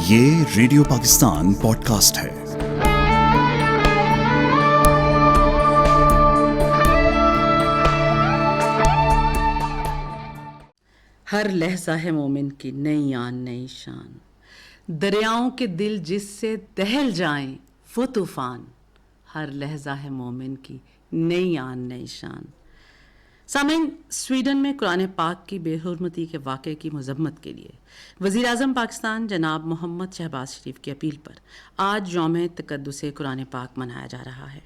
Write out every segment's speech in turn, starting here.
یہ radio Pakistan pod cost ہے۔ ہر لحظہ ہے مومن کی نئی آن نئی شان، دریاؤں کے دل جس سے دہل جائیں وہ طوفان، ہر لحظہ ہے مومن کی نئی آن نئی شان۔ سامعین، سویڈن میں قرآن پاک کی بے حرمتی کے واقعے کی مذمت کے لیے وزیر اعظم پاکستان جناب محمد شہباز شریف کی اپیل پر آج یوم تقدس قرآن پاک منایا جا رہا ہے۔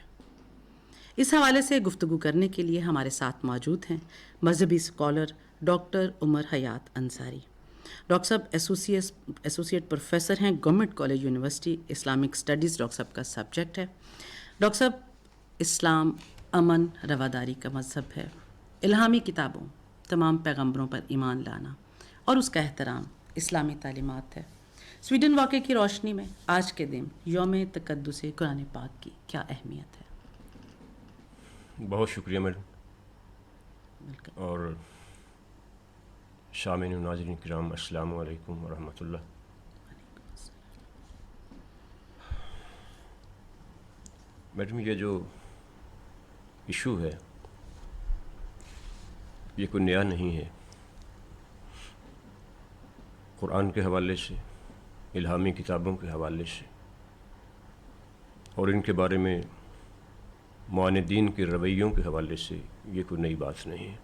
اس حوالے سے گفتگو کرنے کے لیے ہمارے ساتھ موجود ہیں مذہبی اسکالر ڈاکٹر عمر حیات انصاری۔ ڈاکٹر صاحب ایسوسیٹ پروفیسر ہیں government college university Islamic studies, doctor صاحب کا سبجیکٹ ہے۔ ڈاکٹر صاحب، اسلام امن رواداری کا مذہب ہے، الہامی کتابوں تمام پیغمبروں پر ایمان لانا اور اس کا احترام اسلامی تعلیمات ہے۔ سویڈن واقعے کی روشنی میں آج کے دن یوم تقدس قرآن پاک کی کیا اہمیت ہے؟ بہت شکریہ میڈم، اور شامعین و ناظرین کرام السلام علیکم ورحمۃ اللہ۔ میڈم، یہ جو ایشو ہے یہ کوئی نیا نہیں ہے۔ قرآن کے حوالے سے، الہامی کتابوں کے حوالے سے اور ان کے بارے میں معاندین کے رویوں کے حوالے سے یہ کوئی نئی بات نہیں ہے۔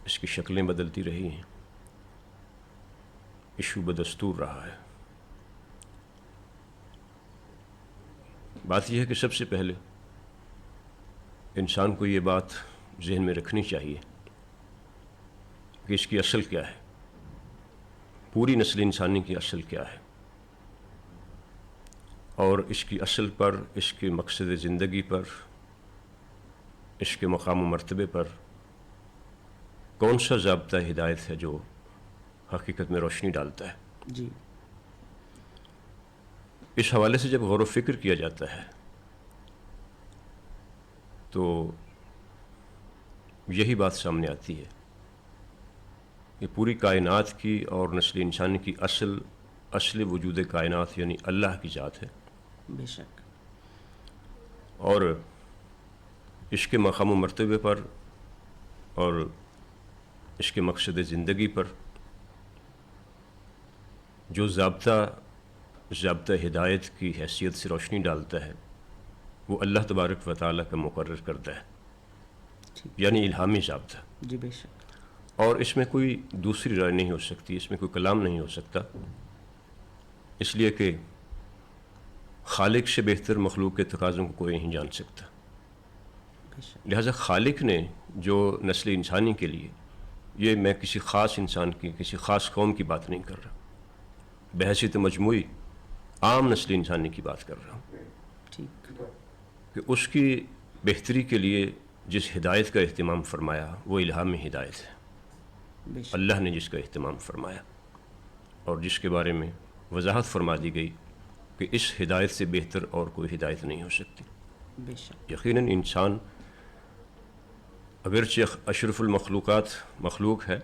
اس کی شکلیں بدلتی رہی ہیں، ایشو بدستور رہا ہے۔ بات یہ ہے کہ سب سے پہلے انسان کو یہ بات ذہن میں رکھنی چاہیے کہ اس کی اصل کیا ہے، پوری نسل انسانی کی اصل کیا ہے، اور اس کی اصل پر، اس کے مقصد زندگی پر، اس کے مقام و مرتبے پر کون سا ضابطہ ہدایت ہے جو حقیقت میں روشنی ڈالتا ہے۔ جی، اس حوالے سے جب غور و فکر کیا جاتا ہے تو یہی بات سامنے آتی ہے کہ پوری کائنات کی اور نسل انسانی کی اصل وجود کائنات یعنی اللہ کی ذات ہے، بے شک، اور اس کے مقام و مرتبے پر اور اس کے مقصد زندگی پر جو ضابطہ ہدایت کی حیثیت سے روشنی ڈالتا ہے وہ اللہ تبارک و تعالیٰ کا مقرر کردہ ہے، یعنی الہامی ضابطہ۔ جی بے شک، اور اس میں کوئی دوسری رائے نہیں ہو سکتی، اس میں کوئی کلام نہیں ہو سکتا، اس لیے کہ خالق سے بہتر مخلوق کے تقاضوں کو کوئی نہیں جان سکتا۔ بے شک، لہذا خالق نے جو نسل انسانی کے لیے، یہ میں کسی خاص انسان کی، کسی خاص قوم کی بات نہیں کر رہا، بحیثیت مجموعی عام نسل انسانی کی بات کر رہا ہوں، ٹھیک، کہ اس کی بہتری کے لیے جس ہدایت کا اہتمام فرمایا وہ الہامی ہدایت ہے، بے شک، اللہ نے جس کا اہتمام فرمایا اور جس کے بارے میں وضاحت فرما دی گئی کہ اس ہدایت سے بہتر اور کوئی ہدایت نہیں ہو سکتی۔ بے شک، یقیناً انسان اگرچہ اشرف المخلوقات مخلوق ہے،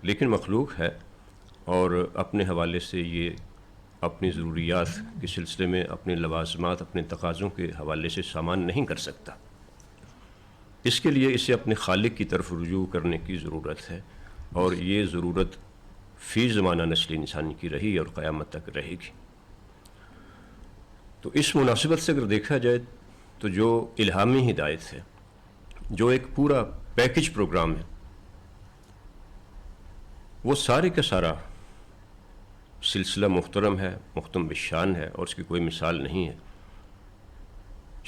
لیکن مخلوق ہے اور اپنے حوالے سے یہ اپنی ضروریات کے سلسلے میں اپنے لوازمات، اپنے تقاضوں کے حوالے سے سامان نہیں کر سکتا۔ اس کے لیے اسے اپنے خالق کی طرف رجوع کرنے کی ضرورت ہے، اور یہ ضرورت فی زمانہ نسل انسانی کی رہی اور قیامت تک رہے گی۔ تو اس مناسبت سے اگر دیکھا جائے تو جو الہامی ہدایت ہے، جو ایک پورا پیکج پروگرام ہے، وہ سارے کا سارا سلسلہ محترم ہے، محترم بالشان ہے، اور اس کی کوئی مثال نہیں ہے۔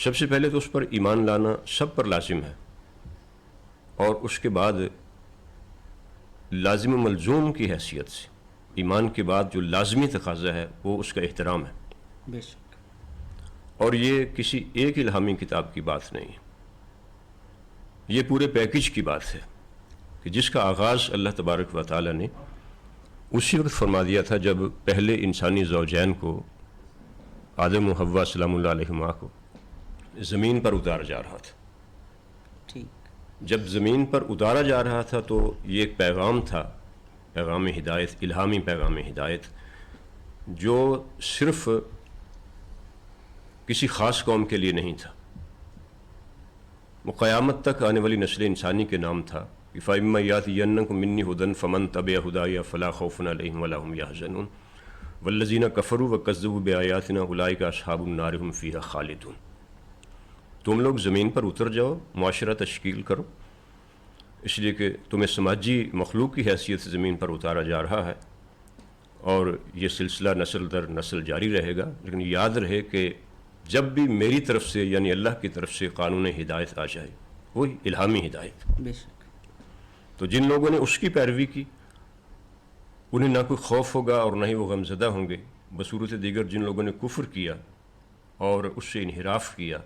سب سے پہلے تو اس پر ایمان لانا سب پر لازم ہے، اور اس کے بعد لازم و ملزوم کی حیثیت سے ایمان کے بعد جو لازمی تقاضا ہے وہ اس کا احترام ہے، بے شک، اور یہ کسی ایک الہامی کتاب کی بات نہیں ہے، یہ پورے پیکج کی بات ہے کہ جس کا آغاز اللہ تبارک و تعالیٰ نے اسی وقت فرما دیا تھا جب پہلے انسانی زوجین کو، آدم و حوا سلام اللہ علیہما کو زمین پر اتارا جا رہا تھا۔ ٹھیک، جب زمین پر اتارا جا رہا تھا تو یہ ایک پیغام تھا پیغام ہدایت، الہامی پیغام ہدایت، جو صرف کسی خاص قوم کے لیے نہیں تھا، وہ قیامت تک آنے والی نسل انسانی کے نام تھا کہ فَإِمَّا يَأْتِيَنَّكُم مِّنِّي هُدًى فَمَن تَبِعَ هُدَايَ فَلَا خَوْفٌ عَلَيْهِمْ وَلَا هُمْ يَحْزَنُونَ وَالَّذِينَ كَفَرُوا وَكَذَّبُوا بِآيَاتِنَا أُولَٰئِكَ أَصْحَابُ النَّارِ هُمْ فِيهَا خَالِدُونَ۔ تم لوگ زمین پر اتر جاؤ، معاشرہ تشکیل کرو، اس لیے کہ تمہیں سماجی مخلوق کی حیثیت سے زمین پر اتارا جا رہا ہے، اور یہ سلسلہ نسل در نسل جاری رہے گا، لیکن یاد رہے کہ جب بھی میری طرف سے یعنی اللہ کی طرف سے قانون ہدایت آ جائے، وہی الہامی ہدایت، بے شک، تو جن لوگوں نے اس کی پیروی کی انہیں نہ کوئی خوف ہوگا اور نہ ہی وہ غمزدہ ہوں گے۔ بصورت دیگر جن لوگوں نے کفر کیا اور اس سے انحراف کیا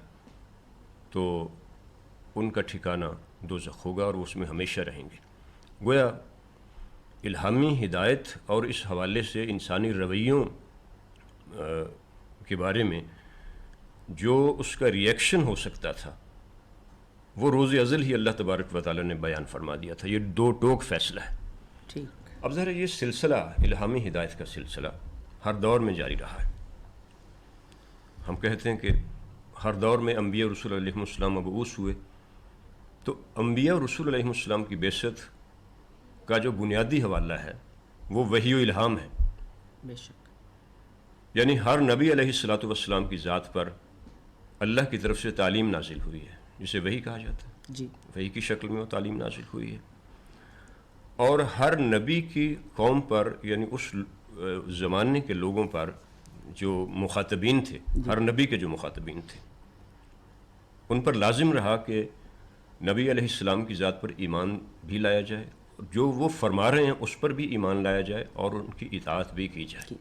تو ان کا ٹھکانہ دوزخ ہوگا اور وہ اس میں ہمیشہ رہیں گے۔ گویا الہامی ہدایت اور اس حوالے سے انسانی رویوں کے بارے میں جو اس کا ریئیکشن ہو سکتا تھا وہ روز ازل ہی اللہ تبارک و تعالیٰ نے بیان فرما دیا تھا۔ یہ دو ٹوک فیصلہ ہے۔ ٹھیک، اب ذرا یہ سلسلہ الہامی ہدایت کا سلسلہ ہر دور میں جاری رہا ہے۔ ہم کہتے ہیں کہ ہر دور میں انبیاء رسول علیہ السلام مبعوث ہوئے، تو انبیاء رسول علیہ السلام کی بعثت کا جو بنیادی حوالہ ہے وہ وحی و الہام ہے، بے شک، یعنی ہر نبی علیہ الصلاۃ والسلام کی ذات پر اللہ کی طرف سے تعلیم نازل ہوئی ہے، جسے وحی کہا جاتا ہے۔ جی، وحی کی شکل میں وہ تعلیم نازل ہوئی ہے، اور ہر نبی کی قوم پر یعنی اس زمانے کے لوگوں پر جو مخاطبین تھے، ہر نبی کے جو مخاطبین تھے، ان پر لازم رہا کہ نبی علیہ السلام کی ذات پر ایمان بھی لایا جائے، جو وہ فرما رہے ہیں اس پر بھی ایمان لایا جائے اور ان کی اطاعت بھی کی جائے۔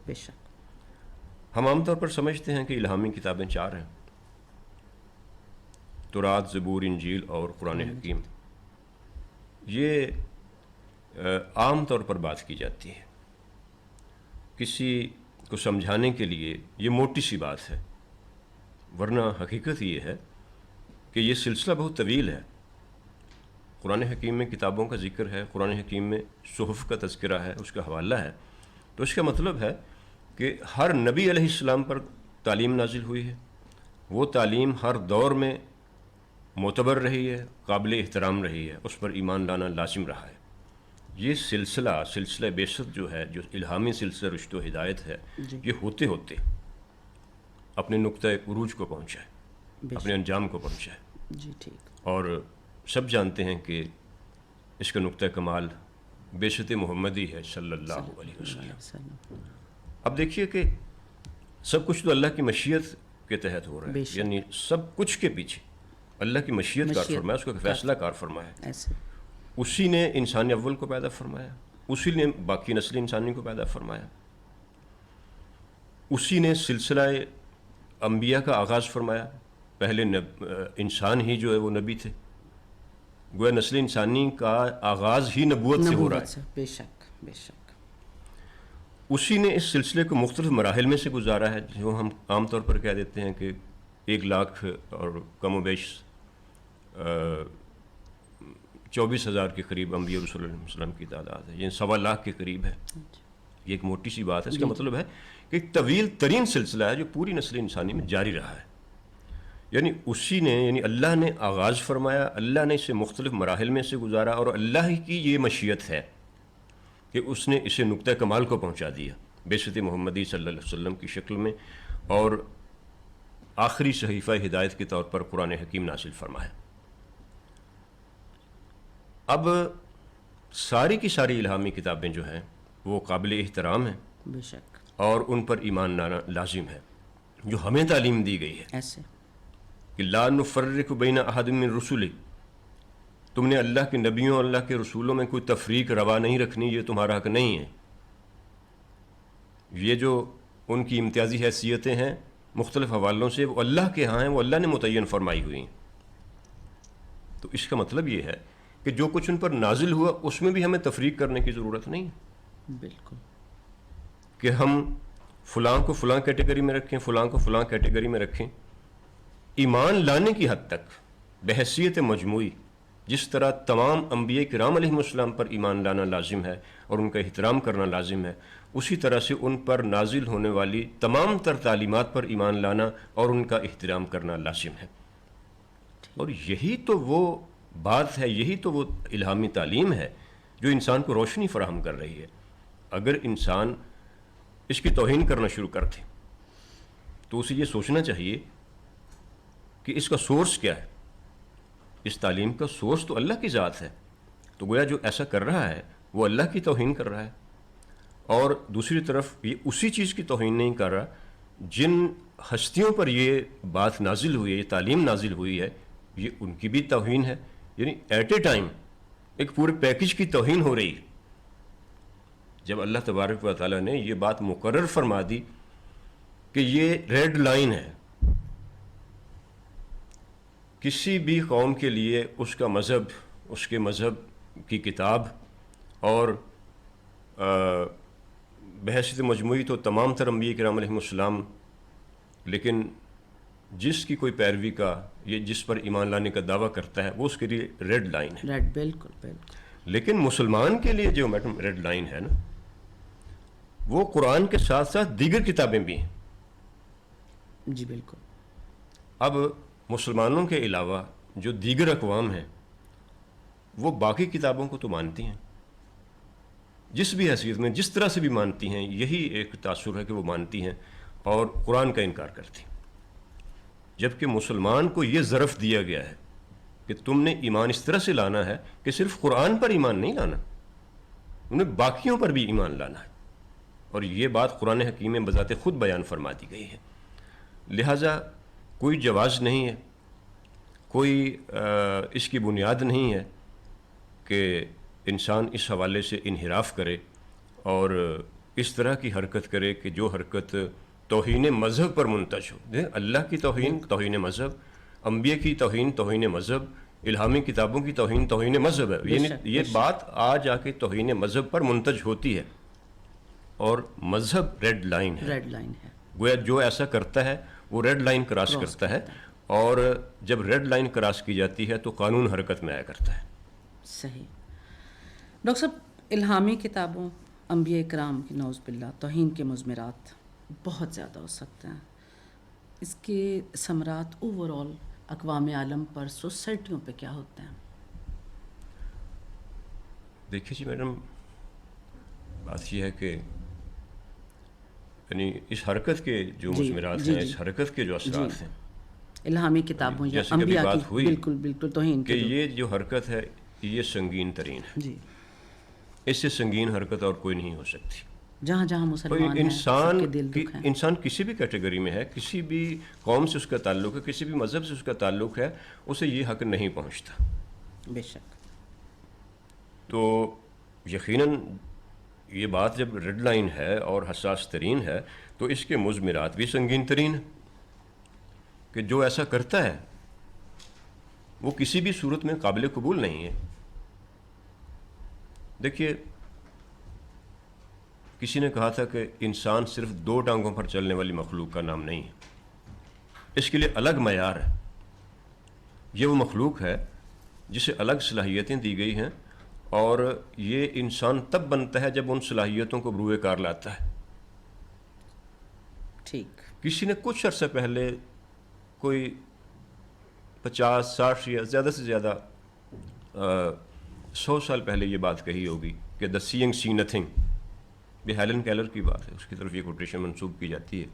بے شک، ہم عام طور پر سمجھتے ہیں کہ الہامی کتابیں 4 ہیں، تورات، زبور، انجیل اور قرآن حکیم۔ یہ عام طور پر بات کی جاتی ہے، کسی کو سمجھانے کے لیے یہ موٹی سی بات ہے، ورنہ حقیقت یہ ہے کہ یہ سلسلہ بہت طویل ہے۔ قرآن حکیم میں کتابوں کا ذکر ہے، قرآن حکیم میں صحف کا تذکرہ ہے، اس کا حوالہ ہے، تو اس کا مطلب ہے کہ ہر نبی علیہ السلام پر تعلیم نازل ہوئی ہے، وہ تعلیم ہر دور میں معتبر رہی ہے، قابل احترام رہی ہے، اس پر ایمان لانا لازم رہا ہے۔ یہ سلسلہ بعثت جو ہے، جو الہامی سلسلہ رشد و ہدایت ہے، یہ ہوتے ہوتے اپنے نقطۂ عروج کو پہنچا ہے، اپنے انجام کو پہنچا ہے، جی ٹھیک، اور سب جانتے ہیں کہ اس کا نقطۂ کمال بعثت محمدی ہے صلی اللہ علیہ وسلم۔ اب دیکھیے کہ سب کچھ تو اللہ کی مشیت کے تحت ہو رہا ہے، یعنی سب کچھ کے پیچھے اللہ کی مشیت کار فرمایا، اس کا فیصلہ کار فرمایا، ایسے اسی نے انسان اول کو پیدا فرمایا، اسی نے باقی نسل انسانی کو پیدا فرمایا، اسی نے سلسلہ انبیاء کا آغاز فرمایا۔ پہلے انسان ہی جو ہے وہ نبی تھے، گویا نسل انسانی کا آغاز ہی نبوت سے ہو رہا ہے۔ بے شک، بے شک، اسی نے اس سلسلے کو مختلف مراحل میں سے گزارا ہے، جو ہم عام طور پر کہہ دیتے ہیں کہ 1 لاکھ اور کم و بیش 24,000 کے قریب انبیاء رسول اللہ علیہ وسلم کی تعداد ہے، یعنی 1.25 لاکھ کے قریب ہے۔ یہ ایک موٹی سی بات ہے، اس کا مطلب ہے کہ ایک طویل ترین سلسلہ ہے جو پوری نسل انسانی میں جاری رہا ہے، یعنی اسی نے، یعنی اللہ نے آغاز فرمایا، اللہ نے اسے مختلف مراحل میں سے گزارا، اور اللہ کی یہ مشیت ہے کہ اس نے اسے نقطۂ کمال کو پہنچا دیا بعثت محمدی صلی اللہ علیہ وسلم کی شکل میں، اور آخری صحیفہ ہدایت کے طور پر قرآن حکیم نازل فرمایا۔ اب ساری کی ساری الہامی کتابیں جو ہیں وہ قابل احترام ہیں، بے شک، اور ان پر ایمان لانا لازم ہے۔ جو ہمیں تعلیم دی گئی ہے ایسے کہ لا نفرق بین احد من رسلہ، تم نے اللہ کے نبیوں اور اللہ کے رسولوں میں کوئی تفریق روا نہیں رکھنی، یہ تمہارا حق نہیں ہے۔ یہ جو ان کی امتیازی حیثیتیں ہیں مختلف حوالوں سے، وہ اللہ کے ہاں ہیں، وہ اللہ نے متعین فرمائی ہوئی ہیں۔ تو اس کا مطلب یہ ہے کہ جو کچھ ان پر نازل ہوا اس میں بھی ہمیں تفریق کرنے کی ضرورت نہیں، بالکل، کہ ہم فلاں کو فلاں کیٹیگری میں رکھیں، فلاں کو فلاں کیٹیگری میں رکھیں۔ ایمان لانے کی حد تک بحیثیت مجموعی جس طرح تمام انبیاء کرام علیہ السلام پر ایمان لانا لازم ہے اور ان کا احترام کرنا لازم ہے، اسی طرح سے ان پر نازل ہونے والی تمام تر تعلیمات پر ایمان لانا اور ان کا احترام کرنا لازم ہے۔ اور یہی تو وہ بات ہے، یہی تو وہ الہامی تعلیم ہے جو انسان کو روشنی فراہم کر رہی ہے۔ اگر انسان اس کی توہین کرنا شروع کر دے تو اسے یہ سوچنا چاہیے کہ اس کا سورس کیا ہے۔ اس تعلیم کا سورس تو اللہ کی ذات ہے، تو گویا جو ایسا کر رہا ہے وہ اللہ کی توہین کر رہا ہے، اور دوسری طرف یہ اسی چیز کی توہین نہیں کر رہا جن ہستیوں پر یہ بات نازل ہوئی ہے، یہ تعلیم نازل ہوئی ہے، یہ ان کی بھی توہین ہے۔ یعنی ایٹ اے ٹائم ایک پورے پیکج کی توہین ہو رہی ہے۔ جب اللہ تبارک و تعالیٰ نے یہ بات مقرر فرما دی کہ یہ ریڈ لائن ہے، کسی بھی قوم کے لیے اس کا مذہب، اس کے مذہب کی کتاب اور بحیثیت مجموعی تو تمام تر انبیاء کرام علیہ السلام، لیکن جس کی کوئی پیروی کا، یہ جس پر ایمان لانے کا دعویٰ کرتا ہے وہ اس کے لیے ریڈ لائن ہے۔ ریڈ، بالکل بالکل۔ لیکن مسلمان کے لیے جو میڈم ریڈ لائن ہے نا، وہ قرآن کے ساتھ ساتھ دیگر کتابیں بھی ہیں۔ جی بالکل۔ اب مسلمانوں کے علاوہ جو دیگر اقوام ہیں وہ باقی کتابوں کو تو مانتی ہیں، جس بھی حیثیت میں، جس طرح سے بھی مانتی ہیں، یہی ایک تاثر ہے کہ وہ مانتی ہیں اور قرآن کا انکار کرتی ہیں۔ جبکہ مسلمان کو یہ ظرف دیا گیا ہے کہ تم نے ایمان اس طرح سے لانا ہے کہ صرف قرآن پر ایمان نہیں لانا، انہیں باقیوں پر بھی ایمان لانا ہے، اور یہ بات قرآن حکیم میں بذات خود بیان فرما دی گئی ہے۔ لہٰذا کوئی جواز نہیں ہے، کوئی اس کی بنیاد نہیں ہے کہ انسان اس حوالے سے انحراف کرے اور اس طرح کی حرکت کرے کہ جو حرکت توہین مذہب پر منتج ہو۔ اللہ کی توہین توہین مذہب، انبیاء کی توہین توہین مذہب، الہامی کتابوں کی توہین توہین مذہب ہے۔ یعنی یہ بات آج آ کے توہین مذہب پر منتج ہوتی ہے، اور مذہب ریڈ لائن ہے۔ ریڈ لائن ہے، گویا جو ایسا کرتا ہے وہ ریڈ لائن کراس کرتا ہے، اور جب ریڈ لائن کراس کی جاتی ہے تو قانون حرکت میں آیا کرتا ہے۔ صحیح۔ ڈاکٹر صاحب، الہامی کتابوں، انبیاء کرام کی نعوذ باللہ توہین کے مضمرات بہت زیادہ ہو سکتے ہیں، اس کے ثمرات اوور آل اقوام عالم پر، سوسائٹیوں پہ کیا ہوتے ہیں؟ دیکھیے جی میڈم، بات یہ ہے کہ یعنی اس حرکت کے جو مضمرات ہیں، اس حرکت کے جو اثرات ہیں، الہامی کتابوں یا جیسے کبھی انبیاء بات کی، ہوئی بالکل بالکل توہین کہ کے یہ جو حرکت ہے یہ سنگین ترین ہے، جی، اس سے سنگین حرکت اور کوئی نہیں ہو سکتی۔ جہاں جہاں مسلمان ہیں، انسان سب کے دل دکھ ہیں۔ انسان کسی بھی کیٹیگری میں ہے، کسی بھی قوم سے اس کا تعلق ہے، کسی بھی مذہب سے اس کا تعلق ہے، اسے یہ حق نہیں پہنچتا۔ بے شک۔ تو یقیناً یہ بات جب ریڈ لائن ہے اور حساس ترین ہے تو اس کے مضمرات بھی سنگین ترین ہیں، کہ جو ایسا کرتا ہے وہ کسی بھی صورت میں قابل قبول نہیں ہے۔ دیکھیے، کسی نے کہا تھا کہ انسان صرف 2 ٹانگوں پر چلنے والی مخلوق کا نام نہیں ہے، اس کے لیے الگ معیار ہے۔ یہ وہ مخلوق ہے جسے الگ صلاحیتیں دی گئی ہیں، اور یہ انسان تب بنتا ہے جب ان صلاحیتوں کو بروئے کار لاتا ہے۔ ٹھیک۔ کسی نے کچھ عرصہ پہلے، کوئی 50 60 یا زیادہ سے زیادہ 100 سال پہلے یہ بات کہی ہوگی کہ دا سینگ سی نتھنگ، یہ ہیلن کیلر کی بات ہے، اس کی طرف یہ کوٹیشن منسوب کی جاتی ہے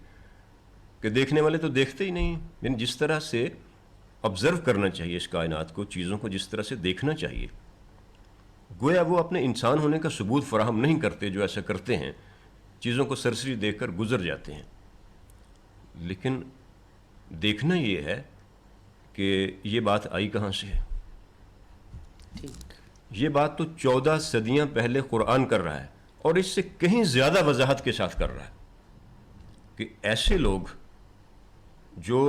کہ دیکھنے والے تو دیکھتے ہی نہیں۔ یعنی جس طرح سے آبزرو کرنا چاہیے اس کائنات کو، چیزوں کو جس طرح سے دیکھنا چاہیے، گویا وہ اپنے انسان ہونے کا ثبوت فراہم نہیں کرتے جو ایسا کرتے ہیں، چیزوں کو سرسری دیکھ کر گزر جاتے ہیں۔ لیکن دیکھنا یہ ہے کہ یہ بات آئی کہاں سے ہے۔ ٹھیک۔ یہ بات تو 14 صدیاں پہلے قرآن کر رہا ہے، اور اس سے کہیں زیادہ وضاحت کے ساتھ کر رہا ہے کہ ایسے لوگ جو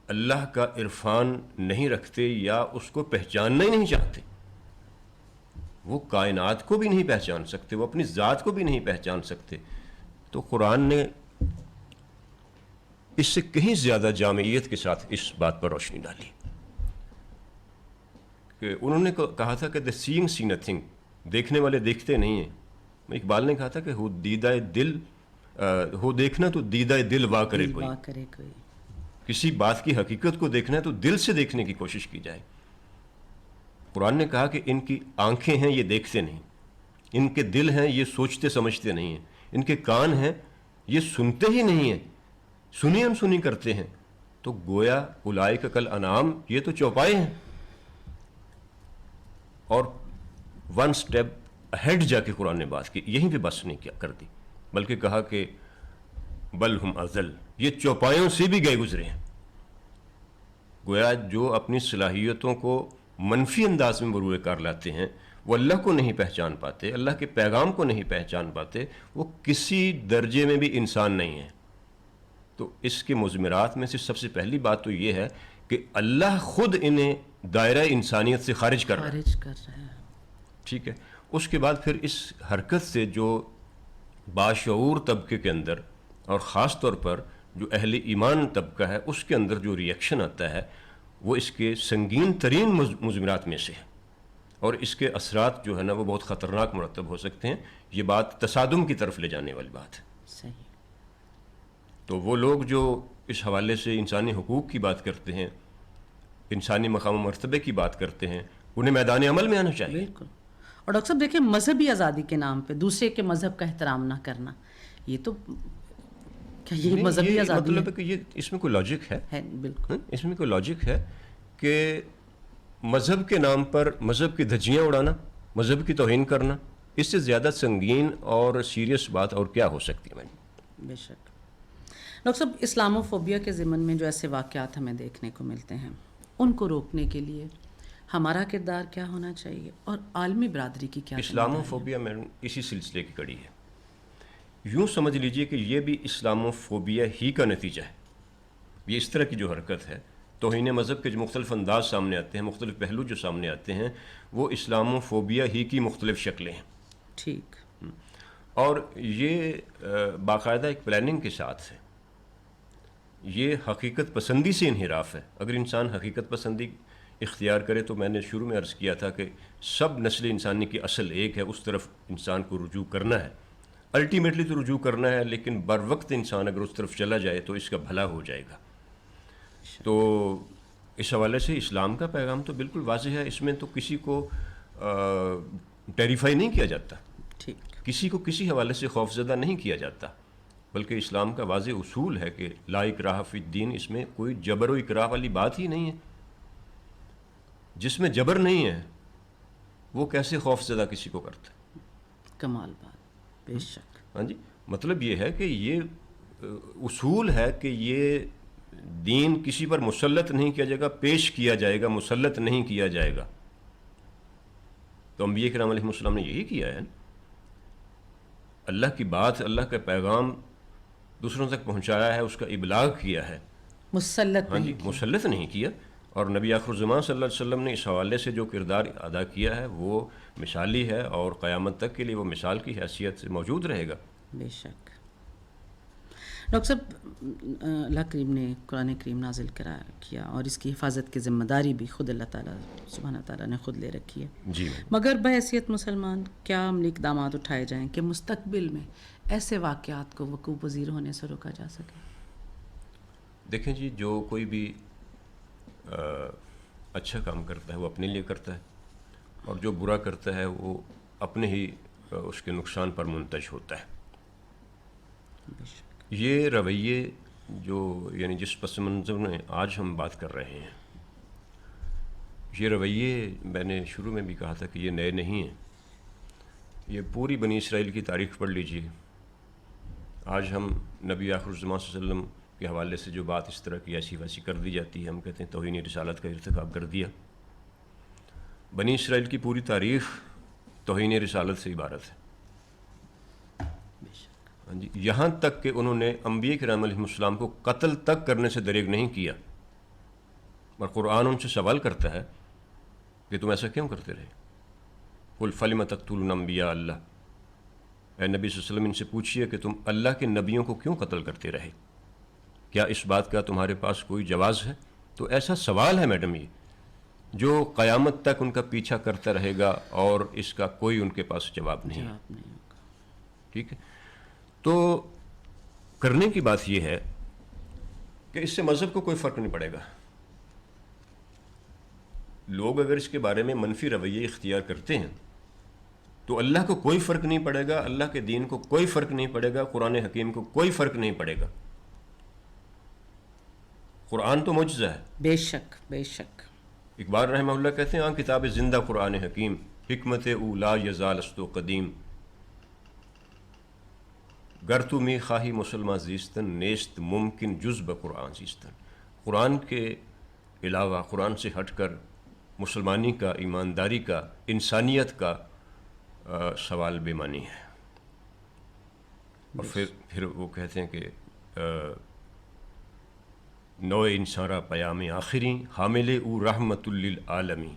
اللہ کا عرفان نہیں رکھتے یا اس کو پہچاننا ہی نہیں چاہتے، وہ کائنات کو بھی نہیں پہچان سکتے، وہ اپنی ذات کو بھی نہیں پہچان سکتے، تو قرآن نے اس سے کہیں زیادہ جامعیت کے ساتھ اس بات پر روشنی ڈالی۔ کہ انہوں نے کہا تھا کہ دا سینگ سی نتھنگ، دیکھنے والے دیکھتے نہیں ہیں. اقبال نے کہا تھا کہ ہو دیدہ دل ہو دیکھنا تو دیدہ دل وا کرے کوئی. واہ کرے کوئی. کسی بات کی حقیقت کو دیکھنا ہے تو دل سے دیکھنے کی کوشش کی جائے. قرآن نے کہا کہ ان کی آنکھیں ہیں یہ دیکھتے نہیں، ان کے دل ہیں یہ سوچتے سمجھتے نہیں ہیں، ان کے کان ہیں یہ سنتے ہی نہیں ہیں، سنی انسنی کرتے ہیں. تو گویا اولئک کل انعام، یہ تو چوپائے ہیں. اور ون سٹیپ ہیڈ جا کے قرآن نے بات کی، یہیں پہ بس نہیں کیا کر دی، بلکہ کہا کہ بل ہم اضل، یہ چوپایوں سے بھی گئے گزرے ہیں. گویا جو اپنی صلاحیتوں کو منفی انداز میں بروئے کار لاتے ہیں، وہ اللہ کو نہیں پہچان پاتے، اللہ کے پیغام کو نہیں پہچان پاتے، وہ کسی درجے میں بھی انسان نہیں ہے. تو اس کے مضمرات میں سے سب سے پہلی بات تو یہ ہے کہ اللہ خود انہیں دائرہ انسانیت سے خارج کر رہا ہے. خارج کر رہا ہے. ٹھیک ہے. اس کے بعد پھر اس حرکت سے جو باشعور طبقے کے اندر اور خاص طور پر جو اہل ایمان طبقہ ہے اس کے اندر جو ریئیکشن آتا ہے وہ اس کے سنگین ترین مضمرات میں سے ہے، اور اس کے اثرات جو ہے نا وہ بہت خطرناک مرتب ہو سکتے ہیں. یہ بات تصادم کی طرف لے جانے والی بات ہے. صحیح. تو وہ لوگ جو اس حوالے سے انسانی حقوق کی بات کرتے ہیں، انسانی مقام و مرتبے کی بات کرتے ہیں، انہیں میدان عمل میں آنا چاہیے. بالکل. اور ڈاکٹر صاحب دیکھیں، مذہبی آزادی کے نام پہ دوسرے کے مذہب کا احترام نہ کرنا، یہ تو کیا یہ مذہبی آزادی مطلب ہے کہ یہ اس میں کوئی لاجک ہے؟ بالکل اس میں کوئی لاجک ہے کہ مذہب کے نام پر مذہب کی دھجیاں اڑانا، مذہب کی توہین کرنا، اس سے زیادہ سنگین اور سیریس بات اور کیا ہو سکتی ہے؟ بے شک. ڈاکٹر صاحب، اسلامو فوبیا کے ضمن میں جو ایسے واقعات ہمیں دیکھنے کو ملتے ہیں، ان کو روکنے کے لیے ہمارا کردار کیا ہونا چاہیے اور عالمی برادری کی کیا؟ اسلامو فوبیا میں اسی سلسلے کی کڑی ہے. یوں سمجھ لیجئے کہ یہ بھی اسلامو فوبیا ہی کا نتیجہ ہے. یہ اس طرح کی جو حرکت ہے، توہین مذہب کے جو مختلف انداز سامنے آتے ہیں، مختلف پہلو جو سامنے آتے ہیں، وہ اسلامو فوبیا ہی کی مختلف شکلیں ہیں. ٹھیک. اور یہ باقاعدہ ایک پلاننگ کے ساتھ ہے. یہ حقیقت پسندی سے انحراف ہے. اگر انسان حقیقت پسندی اختیار کرے تو میں نے شروع میں عرض کیا تھا کہ سب نسل انسانی کی اصل ایک ہے، اس طرف انسان کو رجوع کرنا ہے. الٹیمیٹلی تو رجوع کرنا ہے، لیکن بر وقت انسان اگر اس طرف چلا جائے تو اس کا بھلا ہو جائے گا. تو اس حوالے سے اسلام کا پیغام تو بالکل واضح ہے. اس میں تو کسی کو ٹیریفائی نہیں کیا جاتا، ٹھیک. کسی کو کسی حوالے سے خوفزدہ نہیں کیا جاتا، بلکہ اسلام کا واضح اصول ہے کہ لا اکراہ فی الدین. اس میں کوئی جبر و اکراہ والی بات ہی نہیں ہے. جس میں جبر نہیں ہے وہ کیسے خوفزدہ کسی کو کرتا ہے؟ کمال بات. بے شک. ہاں جی. مطلب یہ ہے کہ یہ اصول ہے کہ یہ دین کسی پر مسلط نہیں کیا جائے گا، پیش کیا جائے گا، مسلط نہیں کیا جائے گا. تو انبیاء کرام علیہ السلام نے یہی کیا ہے. اللہ کی بات، اللہ کا پیغام دوسروں تک پہنچایا ہے، اس کا ابلاغ کیا ہے. مسلط ہاں جی، نہیں. مسلط نہیں کیا. اور نبی آخر الزمان صلی اللہ علیہ وسلم نے اس حوالے سے جو کردار ادا کیا ہے وہ مثالی ہے، اور قیامت تک کے لیے وہ مثال کی حیثیت سے موجود رہے گا. بے شک. ڈاکٹر صاحب، اللہ کریم نے قرآن کریم نازل کیا اور اس کی حفاظت کی ذمہ داری بھی خود اللہ تعالیٰ سبحانہ تعالیٰ نے خود لے رکھی ہے. جی. مگر بحیثیت مسلمان کیا عملی اقدامات اٹھائے جائیں کہ مستقبل میں ایسے واقعات کو وقوع پذیر ہونے سے روکا جا سکے؟ دیکھیں جی، جو کوئی بھی اچھا کام کرتا ہے وہ اپنے لیے کرتا ہے، اور جو برا کرتا ہے وہ اپنے ہی اس کے نقصان پر منتج ہوتا ہے. یہ رویے جو یعنی جس پس منظر میں آج ہم بات کر رہے ہیں، یہ رویے میں نے شروع میں بھی کہا تھا کہ یہ نئے نہیں ہیں. یہ پوری بنی اسرائیل کی تاریخ پڑھ لیجیے. آج ہم نبی آخر الزمان صلی اللہ علیہ وسلم کے حوالے سے جو بات اس طرح کی ایسی ویسی کر دی جاتی ہے، ہم کہتے ہیں توہین رسالت کا ارتکاب کر دیا. بنی اسرائیل کی پوری تاریخ توہین رسالت سے عبارت ہے. ہاں جی. یہاں تک کہ انہوں نے انبیاء کرام علیہ السلام کو قتل تک کرنے سے دریغ نہیں کیا، اور قرآن ان سے سوال کرتا ہے کہ تم ایسا کیوں کرتے رہے؟ قل فلم تقتلون انبیاء اللہ. اے نبی صلی اللہ علیہ وسلم، ان سے پوچھئے کہ تم اللہ کے نبیوں کو کیوں قتل کرتے رہے؟ کیا اس بات کا تمہارے پاس کوئی جواز ہے؟ تو ایسا سوال ہے میڈم یہ جو قیامت تک ان کا پیچھا کرتا رہے گا اور اس کا کوئی ان کے پاس جواب نہیں ہے. جواب نہیں ہوگا. ٹھیک ہے. تو کرنے کی بات یہ ہے کہ اس سے مذہب کو کوئی فرق نہیں پڑے گا. لوگ اگر اس کے بارے میں منفی رویے اختیار کرتے ہیں تو اللہ کو کوئی فرق نہیں پڑے گا, اللہ کے دین کو کوئی فرق نہیں پڑے گا, قرآن حکیم کو کوئی فرق نہیں پڑے گا. قرآن تو معجزہ ہے. بے شک بے شک. اقبال رحمہ اللہ کہتے ہیں ہاں کتاب زندہ قرآن حکیم, حکمت اولا یزال است و قدیم, گر تو می خواہی مسلمان زیستن نیست ممکن جز بقرآن زیستن. قرآن کے علاوہ, قرآن سے ہٹ کر مسلمانی کا, ایمانداری کا, انسانیت کا سوال بے معنی ہے. اور پھر وہ کہتے ہیں کہ نو انسارا پیام آخری حامل او رحمت للعالمی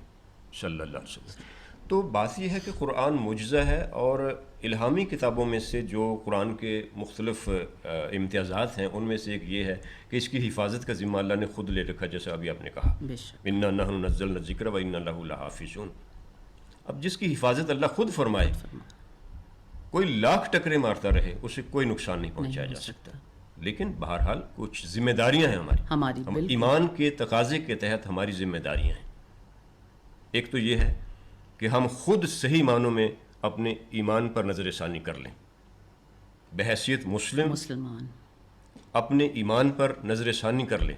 صلی اللہ علیہ وسلم. تو بات یہ ہے کہ قرآن معجزہ ہے, اور الہامی کتابوں میں سے جو قرآن کے مختلف امتیازات ہیں ان میں سے ایک یہ ہے کہ اس کی حفاظت کا ذمہ اللہ نے خود لے رکھا, جیسا ابھی آپ نے کہا انا نحن نزلنا الذکر و انا لہ لحافظون. اب جس کی حفاظت اللہ خود فرمائے, کوئی لاکھ ٹکرے مارتا رہے اسے کوئی نقصان نہیں پہنچایا جا سکتا. لیکن بہرحال کچھ ذمہ داریاں ہیں ہماری ایمان کے تقاضے کے تحت ہماری ذمہ داریاں ہیں. ایک تو یہ ہے کہ ہم خود صحیح معنوں میں اپنے ایمان پر نظر ثانی کر لیں, بحیثیت مسلمان اپنے ایمان پر نظر ثانی کر لیں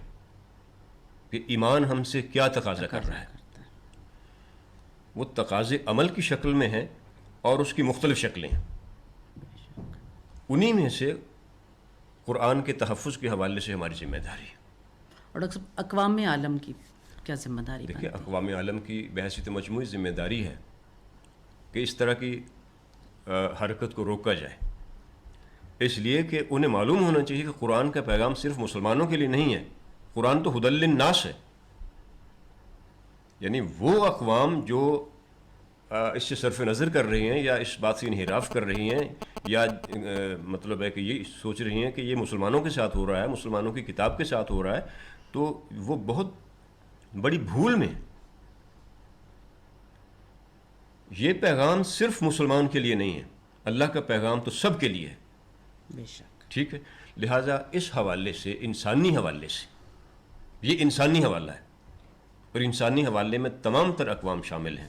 کہ ایمان ہم سے کیا تقاضا کر رہا ہے. وہ تقاضے عمل کی شکل میں ہیں اور اس کی مختلف شکلیں ہیں. انہی میں سے قرآن کے تحفظ کے حوالے سے ہماری ذمہ داری ہے. اور اقوام عالم کی کیا ذمہ داری؟ دیکھیے, اقوام عالم کی بحیثیت مجموعی ذمہ داری ہے کہ اس طرح کی حرکت کو روکا جائے, اس لیے کہ انہیں معلوم ہونا چاہیے کہ قرآن کا پیغام صرف مسلمانوں کے لیے نہیں ہے, قرآن تو ہدی للناس ہے. یعنی وہ اقوام جو اس سے صرف نظر کر رہی ہیں یا اس بات سے انحراف کر رہی ہیں یا مطلب ہے کہ یہ سوچ رہی ہیں کہ یہ مسلمانوں کے ساتھ ہو رہا ہے, مسلمانوں کی کتاب کے ساتھ ہو رہا ہے, تو وہ بہت بڑی بھول میں. یہ پیغام صرف مسلمان کے لیے نہیں ہے, اللہ کا پیغام تو سب کے لیے ہے. بے شک. ٹھیک ہے. لہٰذا اس حوالے سے, انسانی حوالے سے, یہ انسانی حوالہ ہے اور انسانی حوالے میں تمام تر اقوام شامل ہیں.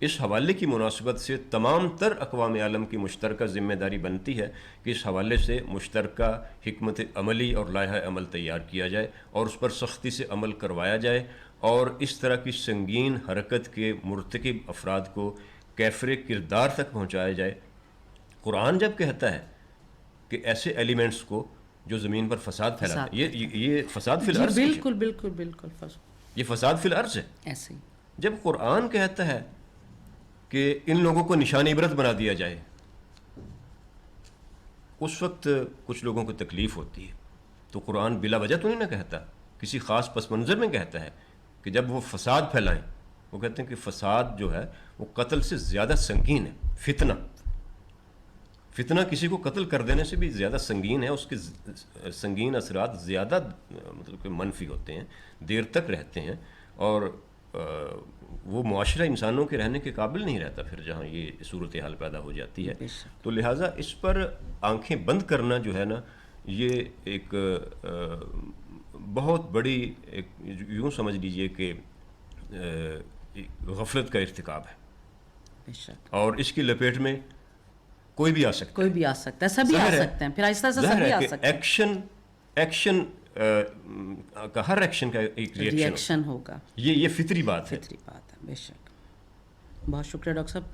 اس حوالے کی مناسبت سے تمام تر اقوام عالم کی مشترکہ ذمہ داری بنتی ہے کہ اس حوالے سے مشترکہ حکمت عملی اور لائحہ عمل تیار کیا جائے اور اس پر سختی سے عمل کروایا جائے, اور اس طرح کی سنگین حرکت کے مرتکب افراد کو کیفر کردار تک پہنچایا جائے. قرآن جب کہتا ہے کہ ایسے ایلیمنٹس کو جو زمین پر فساد پھیلاتے ہیں, یہ فساد فی الارض, بالکل بالکل بالکل, یہ فساد فی الارض ہے. ایسے ہی جب قرآن کہتا ہے کہ ان لوگوں کو نشان عبرت بنا دیا جائے, اس وقت کچھ لوگوں کو تکلیف ہوتی ہے. تو قرآن بلا وجہ تو نہیں نہ کہتا, کسی خاص پس منظر میں کہتا ہے کہ جب وہ فساد پھیلائیں, وہ کہتے ہیں کہ فساد جو ہے وہ قتل سے زیادہ سنگین ہے. فتنہ کسی کو قتل کر دینے سے بھی زیادہ سنگین ہے, اس کے سنگین اثرات زیادہ مطلب کہ منفی ہوتے ہیں, دیر تک رہتے ہیں, اور وہ معاشرہ انسانوں کے رہنے کے قابل نہیں رہتا پھر جہاں یہ صورتحال پیدا ہو جاتی ہے. تو لہٰذا اس پر آنکھیں بند کرنا جو ہے نا, یہ ایک بہت بڑی یوں سمجھ لیجئے کہ غفلت کا ارتکاب ہے, اور اس کی لپیٹ میں کوئی بھی آ سکتا ہے, سبھی آ سکتے ہیں, پھر آہستہ آہستہ سبھی آ سکتے ہیں. ایکشن کا ہر ایکشن کا ایک ری ایکشن ہوگا, یہ فطری بات ہے. بے شک. بہت شکریہ ڈاکٹر صاحب.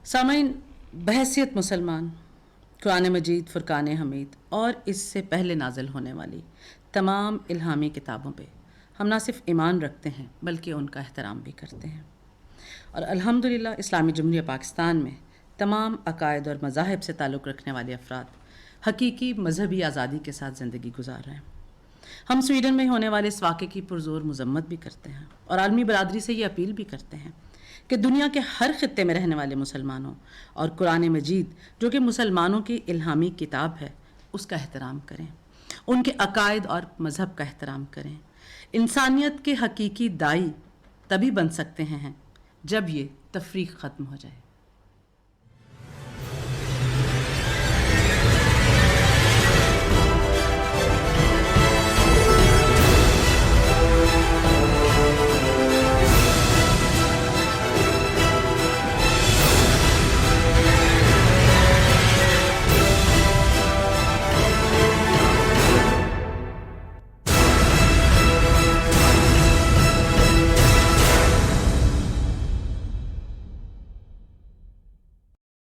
سامعین, بحیثیت مسلمان قرآن مجید, فرقان حمید اور اس سے پہلے نازل ہونے والی تمام الہامی کتابوں پہ ہم نہ صرف ایمان رکھتے ہیں بلکہ ان کا احترام بھی کرتے ہیں, اور الحمدللہ اسلامی جمہوریہ پاکستان میں تمام عقائد اور مذاہب سے تعلق رکھنے والے افراد حقیقی مذہبی آزادی کے ساتھ زندگی گزار رہے ہیں. ہم سویڈن میں ہونے والے اس واقعے کی پرزور مذمت بھی کرتے ہیں اور عالمی برادری سے یہ اپیل بھی کرتے ہیں کہ دنیا کے ہر خطے میں رہنے والے مسلمانوں اور قرآن مجید جو کہ مسلمانوں کی الہامی کتاب ہے اس کا احترام کریں, ان کے عقائد اور مذہب کا احترام کریں. انسانیت کے حقیقی دائی تبھی بن سکتے ہیں جب یہ تفریق ختم ہو جائے.